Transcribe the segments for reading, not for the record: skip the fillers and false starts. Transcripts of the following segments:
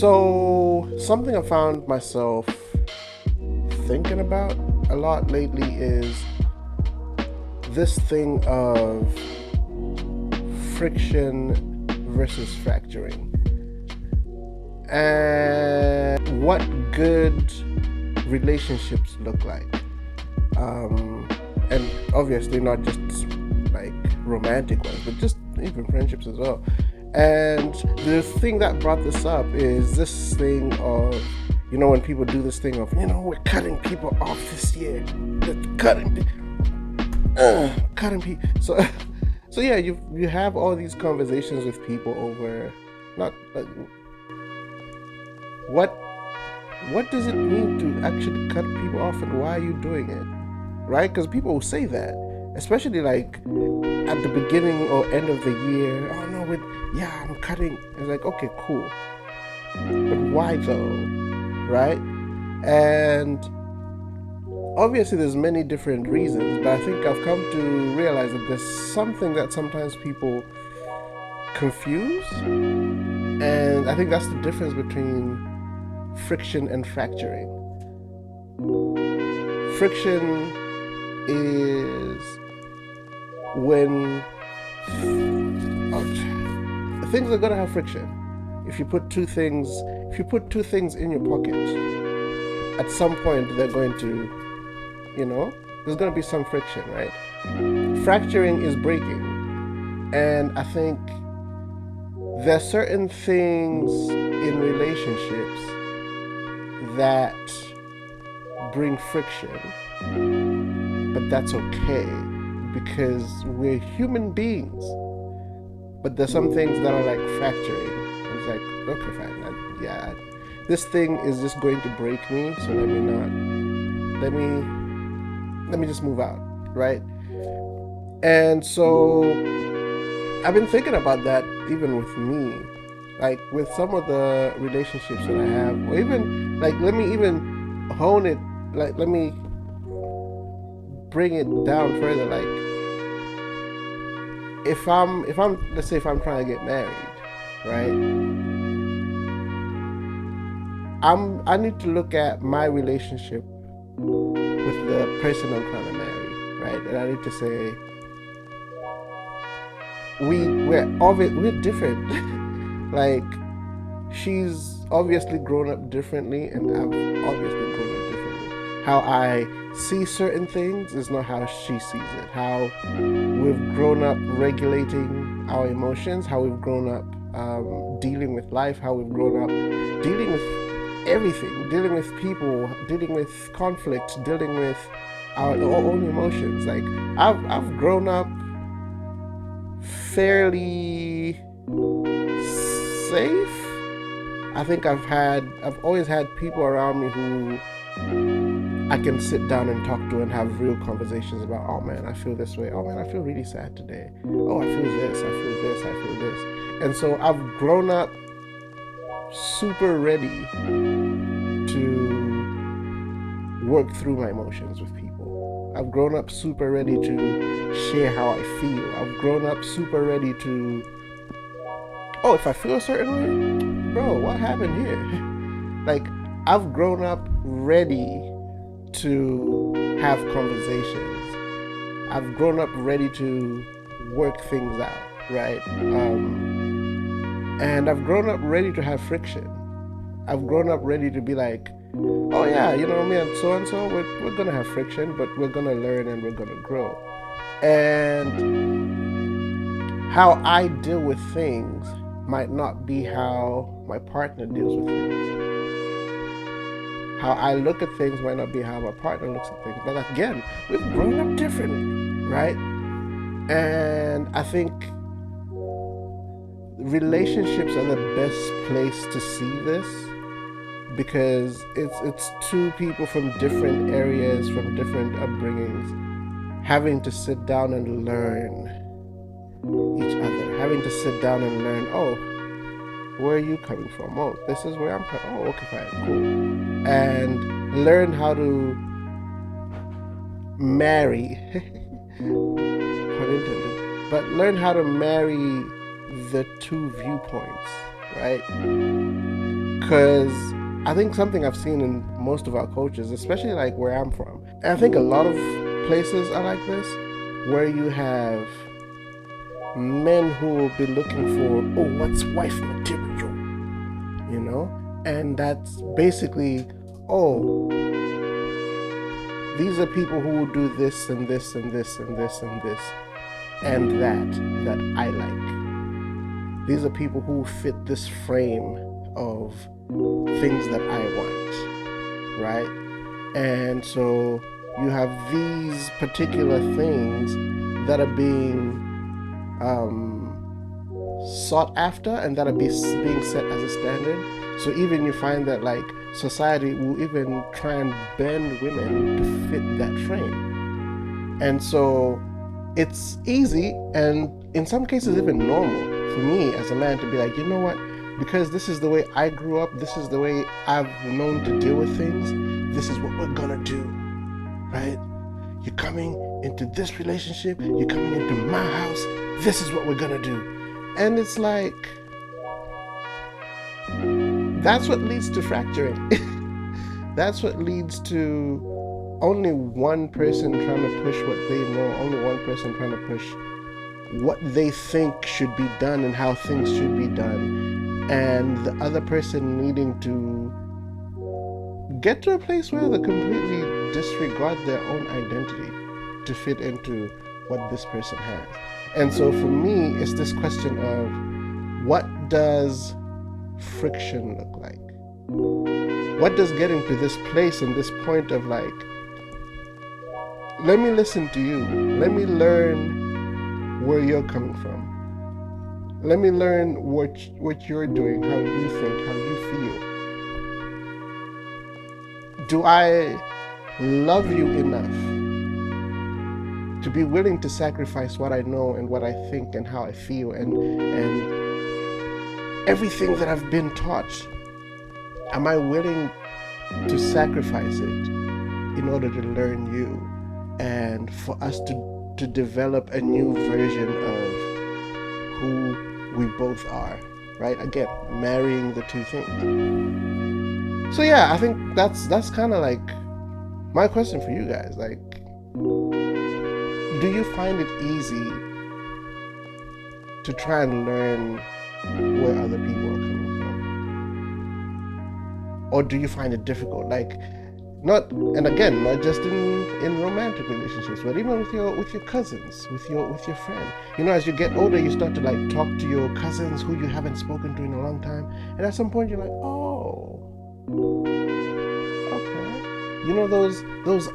So, something I found myself thinking about a lot lately is this thing of friction versus fracturing. And what good relationships look like. And obviously not just like romantic ones, but just even friendships as well. And the thing that brought this up is this thing of, when people do this thing of, we're cutting people off this year. Cutting people. So yeah, you have all these conversations with people over not what does it mean to actually cut people off, and why are you doing it, right? Because people will say that, especially like at the beginning or end of the year. Oh no, I'm cutting. It's like, okay, cool, but why though, right? And obviously there's many different reasons, but I think I've come to realize that there's something that sometimes people confuse, and I think that's the difference between friction and fracturing. Friction is when things are gonna have friction. If you put two things in your pocket, at some point they're going to, there's gonna be some friction, right? Fracturing is breaking, and I think there are certain things in relationships that bring friction, but that's okay because we're human beings. But there's some things that are like fracturing. It's like, okay, fine, this thing is just going to break me, so let me just move out, right? And so I've been thinking about that even with me, like with some of the relationships that I have, or even like, let me even hone it, like let me bring it down further. Like if I'm let's say if I'm trying to get married, right? I need to look at my relationship with the person I'm trying to marry, right? And I need to say, we're different. Like, she's obviously grown up differently, and I've obviously grown up differently. How I see certain things is not how she sees it. How we've grown up regulating our emotions, how we've grown up dealing with life, how we've grown up dealing with everything, dealing with people, dealing with conflict, dealing with our own emotions. Like, I've grown up fairly safe. I think I've always had people around me who I can sit down and talk to and have real conversations about, oh man, I feel this way. Oh man, I feel really sad today. Oh, I feel this, I feel this, I feel this. And so I've grown up super ready to work through my emotions with people. I've grown up super ready to share how I feel. I've grown up super ready to, if I feel a certain way, bro, what happened here? Like, I've grown up ready to have conversations. I've grown up ready to work things out, right? And I've grown up ready to have friction. I've grown up ready to be like, oh yeah, me and so, we're gonna have friction, but we're gonna learn and we're gonna grow. And how I deal with things might not be how my partner deals with things. How I look at things might not be how my partner looks at things. But again, we've grown up differently, right? And I think relationships are the best place to see this, because it's two people from different areas, from different upbringings, having to sit down and learn each other, having to sit down and learn, where are you coming from? Oh, this is where I'm coming. Oh, okay, fine, cool. And learn how to marry, pun intended, but learn how to marry the two viewpoints, right? Because I think something I've seen in most of our cultures, especially like where I'm from, and I think a lot of places are like this, where you have men who will be looking for, oh, what's wife material, you know? And that's basically, oh, these are people who will do this and this and this and this and this and that I like. These are people who fit this frame of things that I want, right? And so you have these particular things that are being sought after and that are being set as a standard. So even you find that like society will even try and bend women to fit that frame. And so it's easy and in some cases even normal for me as a man to be like, you know what, because this is the way I grew up, this is the way I've known to deal with things, this is what we're gonna do, right? You're coming into this relationship, you're coming into my house, this is what we're gonna do. And it's like, that's what leads to fracturing. That's what leads to only one person trying to push what they know, only one person trying to push what they think should be done and how things should be done, and the other person needing to get to a place where they completely disregard their own identity to fit into what this person has. And so for me, it's this question of, what does friction look like? What does getting to this place and this point of like, let me listen to you, let me learn where you're coming from, let me learn what you're doing, how you think, how you feel. Do I love you enough to be willing to sacrifice what I know and what I think and how I feel and everything that I've been taught? Am I willing to sacrifice it in order to learn you and for us to develop a new version of who we both are, right? Again, marrying the two things. So yeah, I think that's kind of like my question for you guys. Like, do you find it easy to try and learn where other people are coming from? Or do you find it difficult? Like, not just in romantic relationships, but even with your cousins, with your friend. You know, as you get older, you start to like talk to your cousins who you haven't spoken to in a long time, and at some point you're like, oh, okay. You know those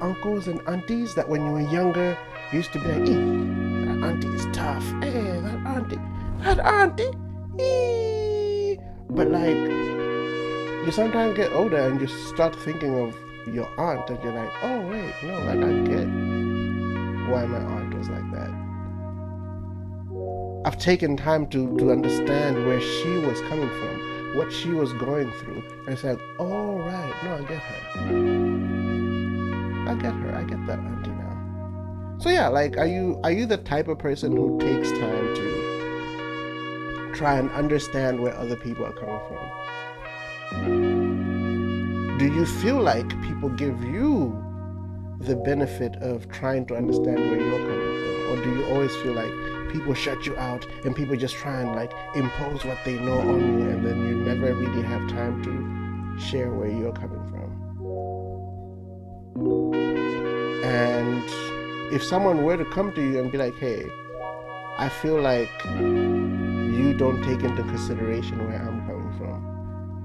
uncles and aunties that when you were younger you used to be like, that auntie is tough. Hey, that auntie. But like, you sometimes get older and you start thinking of your aunt and you're like, oh wait, no, like I get why my aunt was like that. I've taken time to understand where she was coming from, what she was going through, and it's like, oh right, no, I get that auntie now. So yeah, like, are you the type of person who takes time to try and understand where other people are coming from? Do you feel like people give you the benefit of trying to understand where you're coming from? Or do you always feel like people shut you out and people just try and like impose what they know on you, and then you never really have time to share where you're coming from? And if someone were to come to you and be like, hey, I feel like you don't take into consideration where I'm coming from,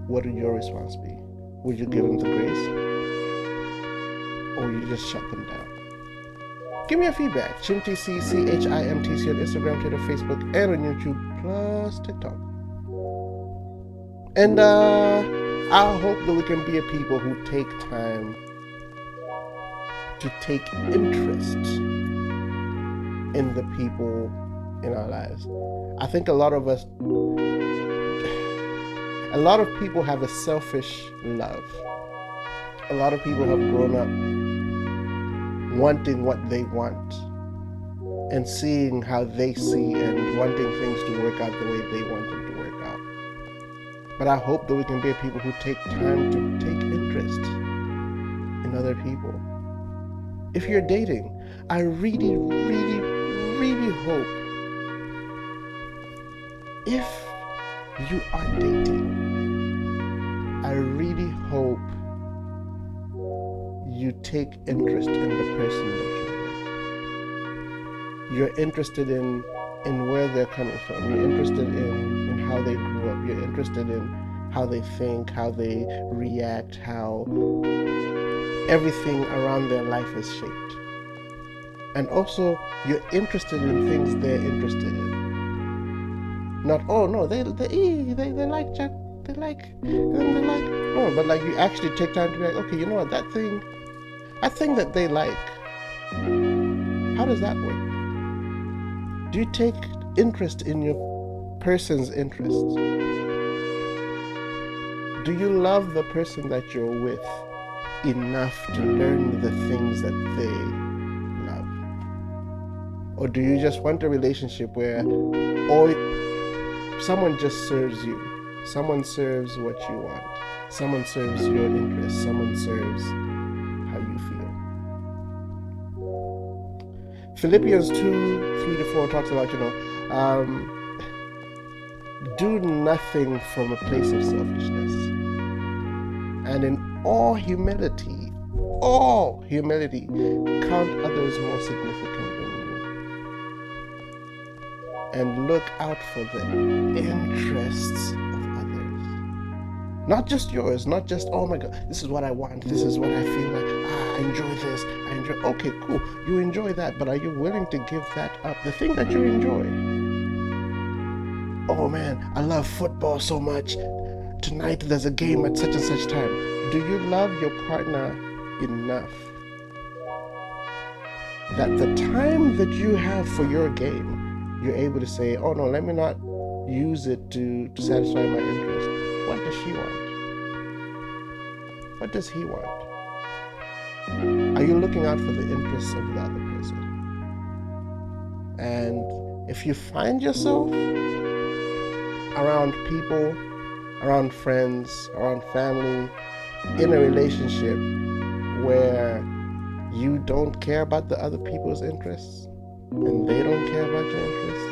what would your response be? Would you give them the grace? Or would you just shut them down? Give me your feedback. ChimTC, CHIMTC on Instagram, Twitter, Facebook, and on YouTube, plus TikTok. And I hope that we can be a people who take time to take interest in the people in our lives. I think a lot of people have a selfish love. A lot of people have grown up wanting what they want and seeing how they see and wanting things to work out the way they want them to work out. But I hope that we can be people who take time to take interest in other people. If you're dating, I really, really, really hope, if you are dating, I really hope you take interest in the person that you're with. You're interested in where they're coming from. You're interested in how they grew up. You're interested in how they think, how they react, how everything around their life is shaped. And also, you're interested in things they're interested in. Not, oh no, they like Jack, they like, no, but like you actually take time to be like, okay, you know what, that thing that they like, how does that work? Do you take interest in your person's interests? Do you love the person that you're with enough to learn the things that they love? Or do you just want a relationship where someone just serves you? Someone serves what you want. Someone serves your interests. Someone serves how you feel. Philippians 2:3-4 talks about, do nothing from a place of selfishness. And in all humility, count others more significant than you. And look out for the interests of others. Not just yours, not just, oh my God, this is what I want, this is what I feel like, I enjoy this, okay, cool, you enjoy that, but are you willing to give that up? The thing that you enjoy. Oh man, I love football so much. Tonight there's a game at such and such time. Do you love your partner enough that the time that you have for your game, you're able to say, oh no, let me not use it to satisfy my interest. What does she want? What does he want? Are you looking out for the interests of the other person? And if you find yourself around people, around friends, around family, in a relationship where you don't care about the other people's interests and they don't care about your interests,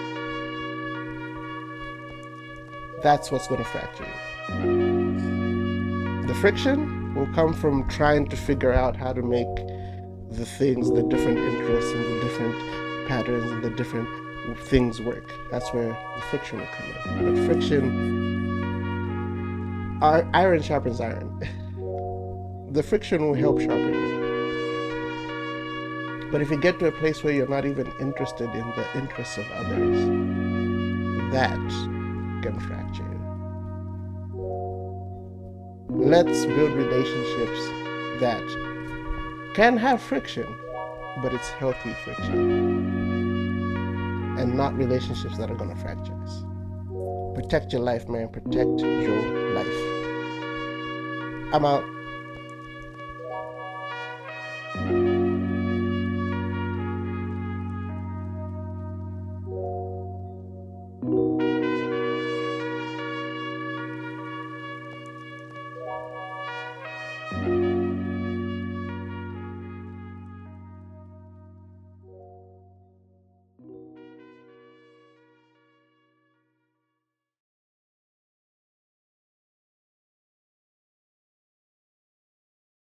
that's what's going to fracture you. The friction will come from trying to figure out how to make the things, the different interests and the different patterns and the different things work. That's where the friction will come in. But friction, iron sharpens iron. The friction will help sharpen you. But if you get to a place where you're not even interested in the interests of others, that can fracture you. Let's build relationships that can have friction, but it's healthy friction, and not relationships that are going to fracture us. Protect your life, man. Protect your life. I'm out.